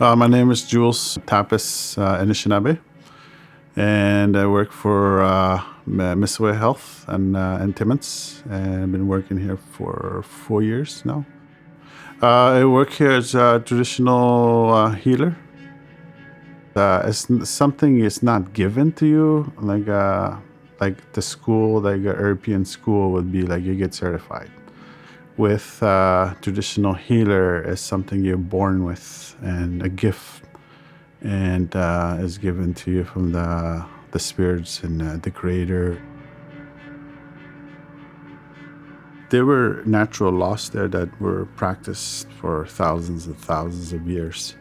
My name is Jules Tapis Anishinaabe, and I work for Missway Health and Timmins, and I've been working here for 4 years now. I work here as a traditional healer. It's something is not given to you, like the school, like a European school would be like you get certified. With traditional healer is something you're born with and a gift and is given to you from the spirits and the creator. There were natural laws there that were practiced for thousands and thousands of years.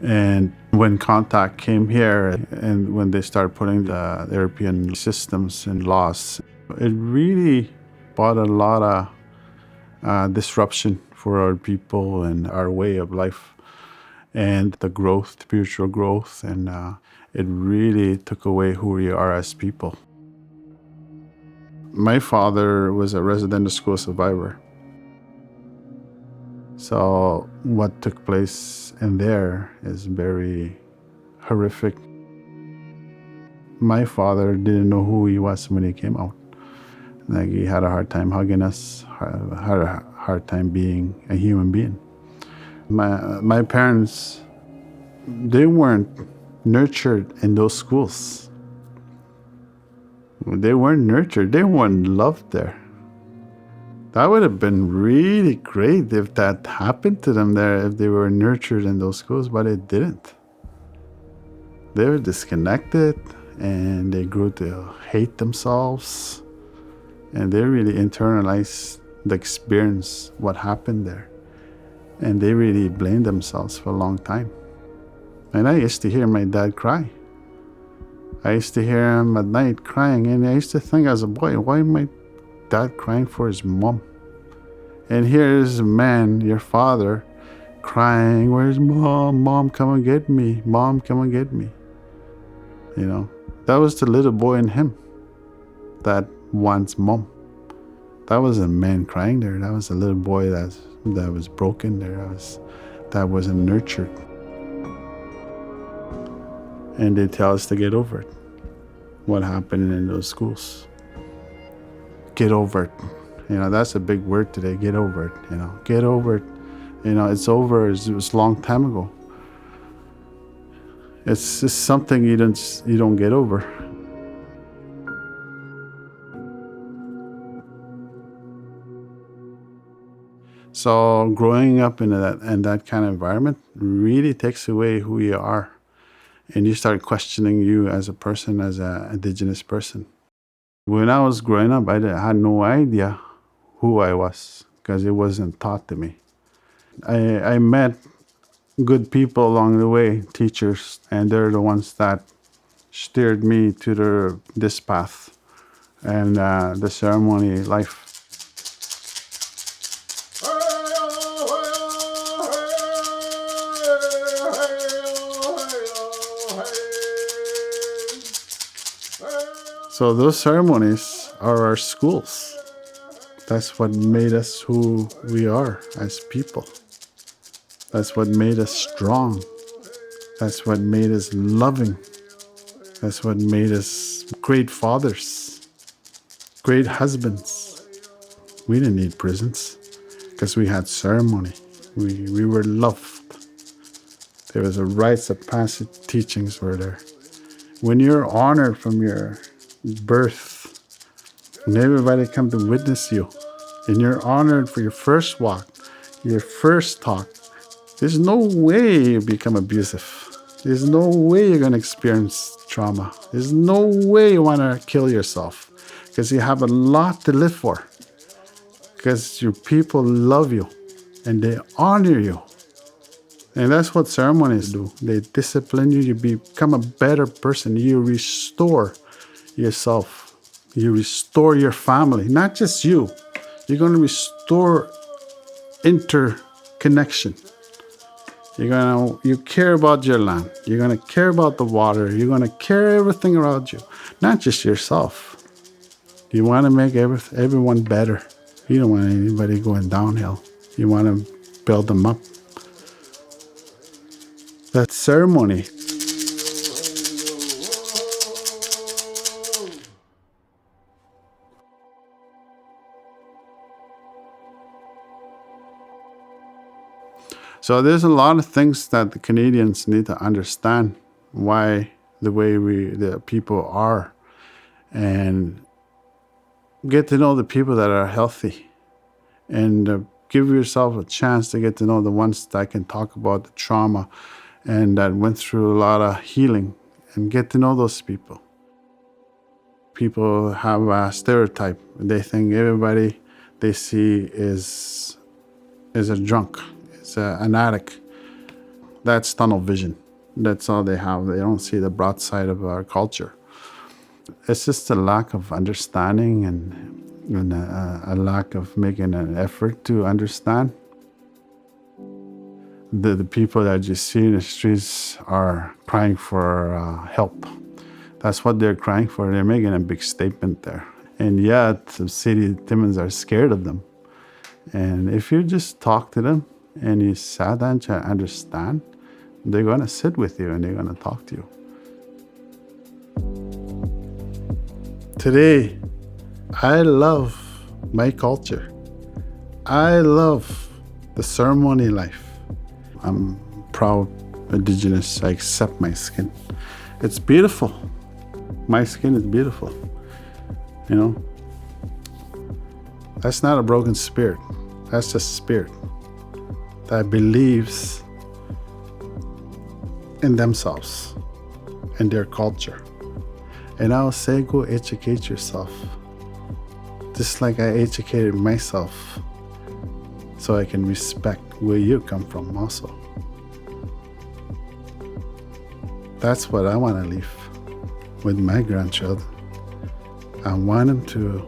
And when contact came here and when they started putting the European systems and laws, it really brought a lot of disruption for our people and our way of life and the growth, spiritual growth, and it really took away who we are as people. My father was a residential school survivor. So what took place in there is very horrific. My father didn't know who he was when he came out. Like he had a hard time hugging us, had a hard time being a human being. My parents, they weren't nurtured in those schools. They weren't nurtured. They weren't loved there. That would have been really great if that happened to them there, if they were nurtured in those schools, but it didn't. They were disconnected and they grew to hate themselves, and they really internalized the experience, what happened there. And they really blamed themselves for a long time. And I used to hear my dad cry. I used to hear him at night crying, and I used to think as a boy, why am my dad crying for his mom? And here's a man, your father, crying, where's mom? Mom, come and get me. Mom, come and get me. You know, that was the little boy in him that wants mom. That was a man crying there. That was a little boy that was broken there. That wasn't nurtured. And they tell us to get over it. What happened in those schools? Get over it. You know, that's a big word today. Get over it. You know, get over it. You know, it's over. It was a long time ago. It's just something you don't get over. So growing up in that kind of environment really takes away who you are. And you start questioning you as a person, as an indigenous person. When I was growing up, I had no idea who I was because it wasn't taught to me. I met good people along the way, teachers, and they're the ones that steered me to this path and the ceremony life. So those ceremonies are our schools. That's what made us who we are as people. That's what made us strong. That's what made us loving. That's what made us great fathers, great husbands. We didn't need prisons because we had ceremony. We were loved. There was a rites of passage teachings were there. When you're honored from your birth, and everybody come to witness you, and you're honored for your first walk, your first talk, there's no way you become abusive. There's no way you're going to experience trauma. There's no way you want to kill yourself because you have a lot to live for, because your people love you and they honor you. And that's what ceremonies do. They discipline you. You become a better person. You restore yourself. You restore your family, not just you. You're going to restore interconnection. You care about your land. You're going to care about the water. You're going to care everything around you, not just yourself. You want to make everyone better. You don't want anybody going downhill. You want to build them up. that ceremony. So there's a lot of things that the Canadians need to understand why the way the people are, and get to know the people that are healthy, and give yourself a chance to get to know the ones that can talk about the trauma and that went through a lot of healing, and get to know those people. People have a stereotype. They think everybody they see is a drunk, is an addict. That's tunnel vision. That's all they have. They don't see the broad side of our culture. It's just a lack of understanding and a lack of making an effort to understand. The people that you see in the streets are crying for help. That's what they're crying for. They're making a big statement there. And yet, the city Timmins are scared of them. And if you just talk to them and you sit down to understand, they're going to sit with you and they're going to talk to you. Today, I love my culture. I love the ceremony life. I'm proud Indigenous. I accept my skin. It's beautiful. My skin is beautiful. You know, that's not a broken spirit. That's just a spirit that believes in themselves and their culture. And I'll say, go educate yourself. Just like I educated myself so I can respect where you come from also. That's what I want to leave with my grandchildren. I want them to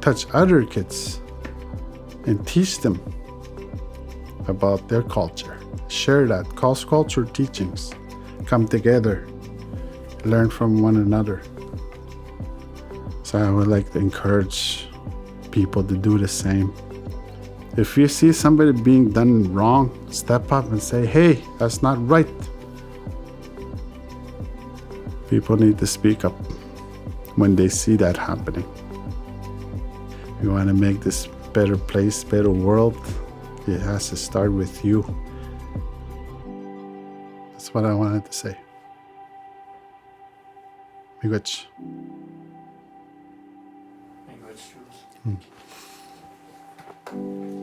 touch other kids and teach them about their culture. Share that. Cross-culture teachings. Come together. Learn from one another. So I would like to encourage people to do the same. If you see somebody being done wrong, step up and say, hey, that's not right. People need to speak up when they see that happening. You want to make this better place, better world, it has to start with you. That's what I wanted to say. Miigwech. Miigwech, Jules.